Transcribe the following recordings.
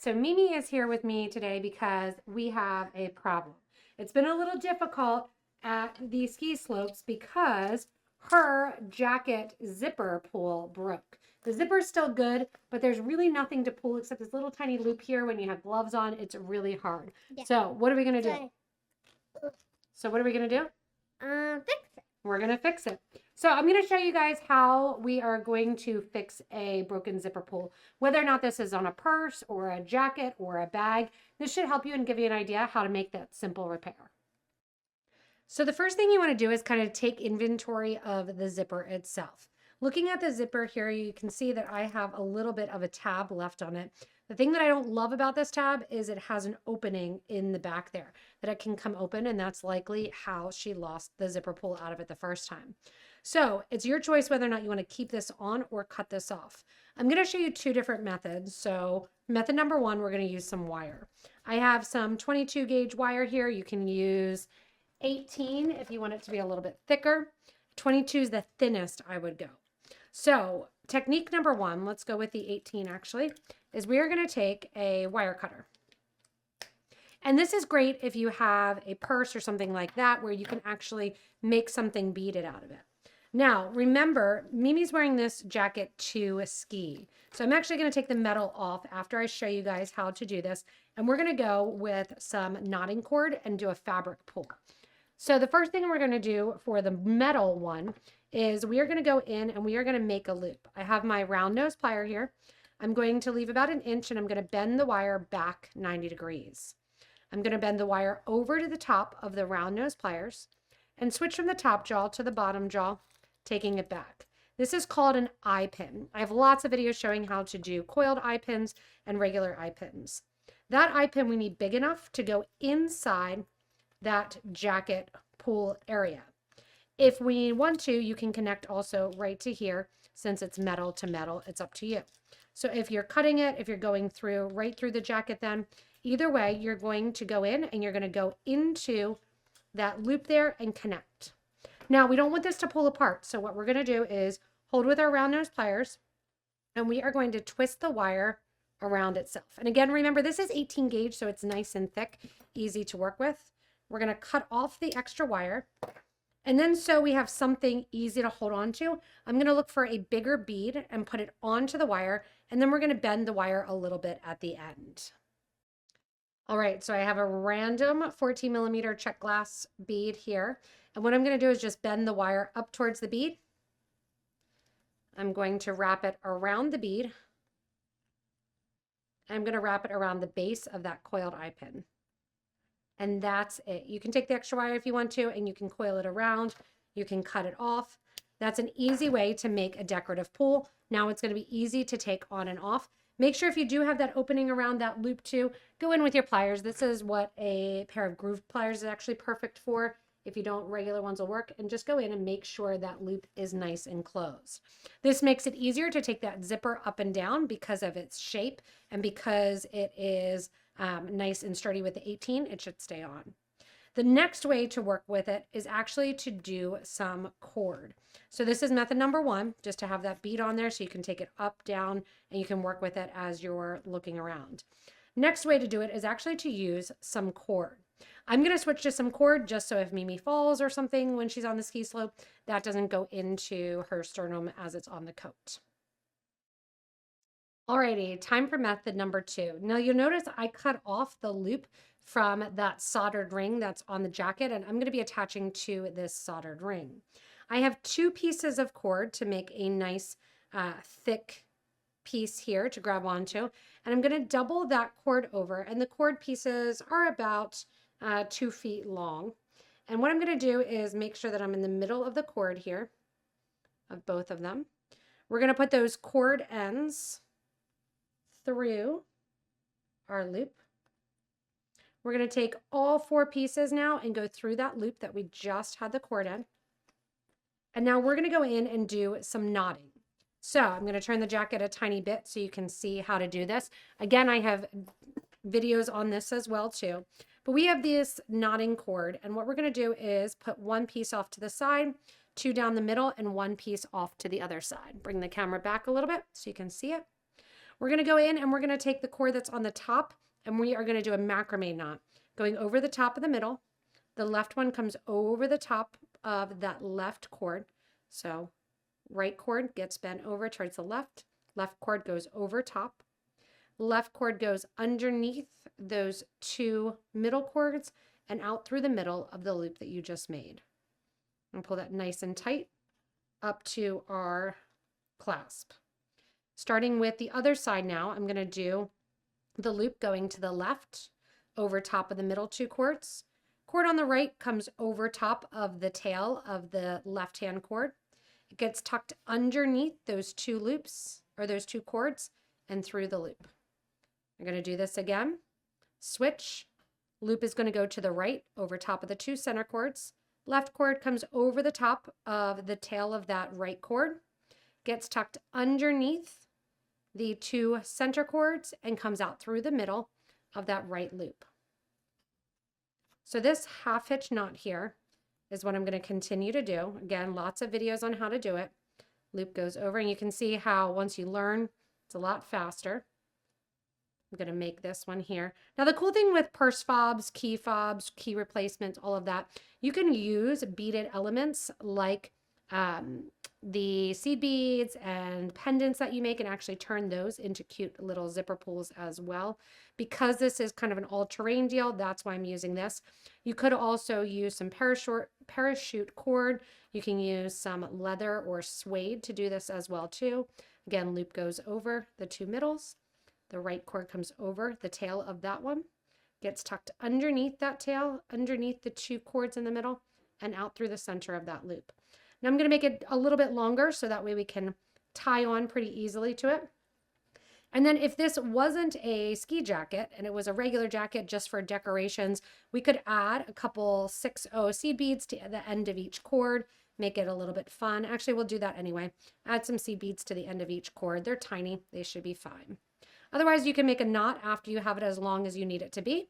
so Mimi is here with me today because we have a problem. It's been a little difficult at the ski slopes because her jacket zipper pull broke. The zipper is still good, but there's really nothing to pull except this little tiny loop here. When you have gloves on, it's really hard. Yeah. So what are we going to do? So what are we going to do? Fix it. We're going to fix it. So I'm going to show you guys how we are going to fix a broken zipper pull. Whether or not this is on a purse or a jacket or a bag, this should help you and give you an idea how to make that simple repair. So the first thing you want to do is kind of take inventory of the zipper itself. Looking at the zipper here, you can see that I have a little bit of a tab left on it. The thing that I don't love about this tab is it has an opening in the back there that it can come open, and that's likely how she lost the zipper pull out of it the first time. So it's your choice whether or not you want to keep this on or cut this off. I'm going to show you two different methods. So method number one, we're going to use some wire. I have some 22 gauge wire here. You can use 18 if you want it to be a little bit thicker. 22 is the thinnest I would go. So technique number one, let's go with the 18 actually, is we are going to take a wire cutter. And this is great if you have a purse or something like that where you can actually make something beaded out of it. Now, remember, Mimi's wearing this jacket to ski. So I'm actually going to take the metal off after I show you guys how to do this. And we're going to go with some knotting cord and do a fabric pull. So the first thing we're going to do for the metal one is we are going to go in and we are going to make a loop. I have my round nose plier here. I'm going to leave about 1 inch and I'm going to bend the wire back 90 degrees. I'm going to bend the wire over to the top of the round nose pliers and switch from the top jaw to the bottom jaw, taking it back. This is called an eye pin. I have lots of videos showing how to do coiled eye pins and regular eye pins. That eye pin we need big enough to go inside that jacket pull area. If we want to, you can connect also right to here. Since it's metal to metal, it's up to you. So if you're cutting it, if you're going through right through the jacket, then either way, you're going to go in and you're going to go into that loop there and connect. Now, we don't want this to pull apart. So what we're going to do is hold with our round nose pliers and we are going to twist the wire around itself. And again, remember, this is 18 gauge, so it's nice and thick, easy to work with. We're going to cut off the extra wire. And then so we have something easy to hold on to, I'm going to look for a bigger bead and put it onto the wire. And then we're going to bend the wire a little bit at the end. All right, so I have a random 14 millimeter check glass bead here. And what I'm going to do is just bend the wire up towards the bead. I'm going to wrap it around the bead. I'm going to wrap it around the base of that coiled eye pin. And that's it. You can take the extra wire if you want to, and you can coil it around. You can cut it off. That's an easy way to make a decorative pull. Now it's going to be easy to take on and off. Make sure if you do have that opening around that loop too, go in with your pliers. This is what a pair of groove pliers is actually perfect for. If you don't, regular ones will work. And just go in and make sure that loop is nice and closed. This makes it easier to take that zipper up and down because of its shape and because it is nice and sturdy with the 18, it should stay on. The next way to work with it is actually to do some cord. So this is method number one, just to have that bead on there so you can take it up, down, and you can work with it as you're looking around. Next way to do it is actually to use some cord. I'm going to switch to some cord just so if Mimi falls or something when she's on the ski slope, that doesn't go into her sternum as it's on the coat. Alrighty, time for method number two. Now you'll notice I cut off the loop from that soldered ring that's on the jacket, and I'm going to be attaching to this soldered ring. I have 2 pieces of cord to make a nice thick piece here to grab onto, and I'm going to double that cord over, and the cord pieces are about 2 feet long. And what I'm going to do is make sure that I'm in the middle of the cord here, of both of them. We're going to put those cord ends through our loop. We're going to take all 4 pieces now and go through that loop that we just had the cord in. And now we're going to go in and do some knotting. So I'm going to turn the jacket a tiny bit so you can see how to do this. Again, I have videos on this as well too. But we have this knotting cord, and what we're going to do is put 1 piece off to the side, 2 down the middle, and 1 piece off to the other side. Bring the camera back a little bit so you can see it. We're going to go in and we're going to take the cord that's on the top and we are going to do a macrame knot going over the top of the middle. The left one comes over the top of that left cord. So right cord gets bent over towards the left. Left cord goes over top. Left cord goes underneath those two middle cords and out through the middle of the loop that you just made. And pull that nice and tight up to our clasp. Starting with the other side now, I'm going to do the loop going to the left over top of the middle two cords. Cord on the right comes over top of the tail of the left-hand cord. It gets tucked underneath those two loops or those two cords and through the loop. I'm going to do this again. Switch. Loop is going to go to the right over top of the two center cords. Left cord comes over the top of the tail of that right cord, gets tucked underneath the two center cords and comes out through the middle of that right loop. So this half hitch knot here is what I'm going to continue to do. Again, lots of videos on how to do it. Loop goes over and you can see how once you learn, it's a lot faster. I'm going to make this one here. Now the cool thing with purse fobs, key replacements, all of that, you can use beaded elements like the seed beads and pendants that you make and actually turn those into cute little zipper pulls as well. Because this is kind of an all-terrain deal, that's why I'm using this. You could also use some parachute cord. You can use some leather or suede to do this as well too. Again, loop goes over the two middles. The right cord comes over the tail of that one, gets tucked underneath that tail, underneath the two cords in the middle, and out through the center of that loop. Now I'm going to make it a little bit longer so that way we can tie on pretty easily to it. And then if this wasn't a ski jacket and it was a regular jacket just for decorations, we could add a couple 6/0 seed beads to the end of each cord, make it a little bit fun. Actually, we'll do that anyway. Add some seed beads to the end of each cord. They're tiny. They should be fine. Otherwise, you can make a knot after you have it as long as you need it to be.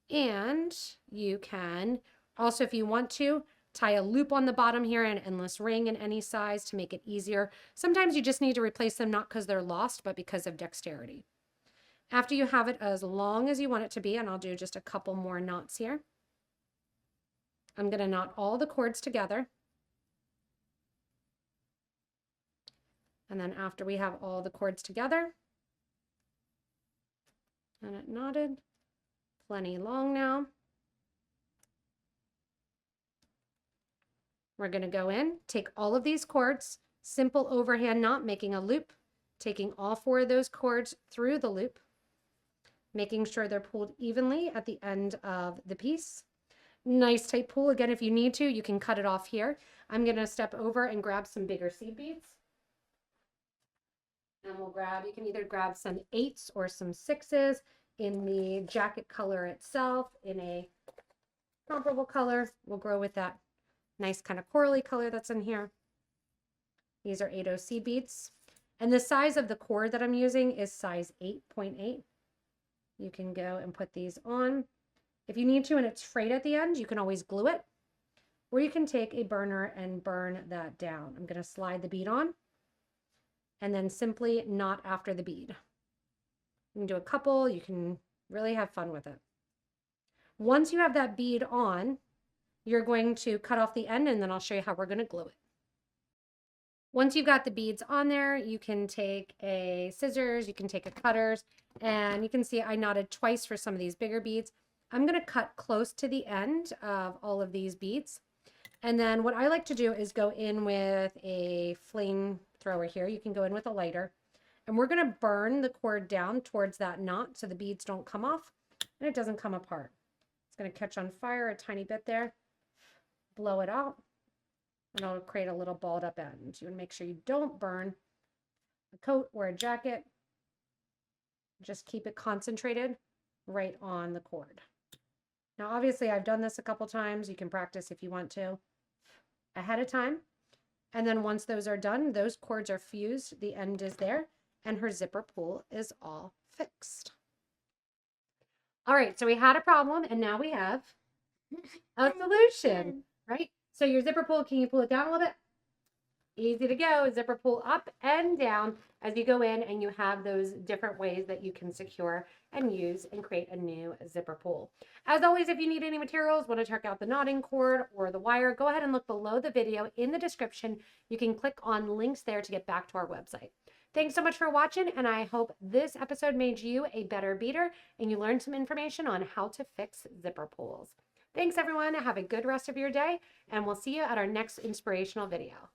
And you can also, if you want to, tie a loop on the bottom here, an endless ring in any size to make it easier. Sometimes you just need to replace them, not because they're lost, but because of dexterity. After you have it as long as you want it to be, and I'll do just a couple more knots here, I'm going to knot all the cords together. And then after we have all the cords together, and it knotted, plenty long now. We're going to go in, take all of these cords, simple overhand knot, making a loop, taking all four of those cords through the loop, making sure they're pulled evenly at the end of the piece. Nice tight pull. Again, if you need to, you can cut it off here. I'm going to step over and grab some bigger seed beads. And we'll grab, you can either grab some 8s or some 6s in the jacket color itself, in a comparable color. We'll go with that nice kind of corally color that's in here. These are 8/0 seed beads. And the size of the cord that I'm using is size 8.8. You can go and put these on. If you need to and it's frayed at the end, you can always glue it. Or you can take a burner and burn that down. I'm going to slide the bead on and then simply knot after the bead. You can do a couple, you can really have fun with it. Once you have that bead on, you're going to cut off the end and then I'll show you how we're going to glue it. Once you've got the beads on there, you can take a scissors, you can take a cutters, and you can see I knotted twice for some of these bigger beads. I'm going to cut close to the end of all of these beads. And then what I like to do is go in with a flame thrower here. You can go in with a lighter. And we're going to burn the cord down towards that knot so the beads don't come off and it doesn't come apart. It's going to catch on fire a tiny bit there. Blow it out. And it'll create a little balled up end. You want to make sure you don't burn a coat or a jacket. Just keep it concentrated right on the cord. Now, obviously, I've done this a couple times. You can practice if you want to ahead of time. And then once those are done, those cords are fused. The end is there and her zipper pull is all fixed. All right, so we had a problem and now we have a solution, right? So your zipper pull, can you pull it down a little bit? Easy to go, zipper pull up and down as you go in, and you have those different ways that you can secure and use and create a new zipper pull. As always, if you need any materials, want to check out the knotting cord or the wire, go ahead and look below the video in the description. You can click on links there to get back to our website. Thanks so much for watching, and I hope this episode made you a better beader and you learned some information on how to fix zipper pulls. Thanks everyone, have a good rest of your day, and we'll see you at our next inspirational video.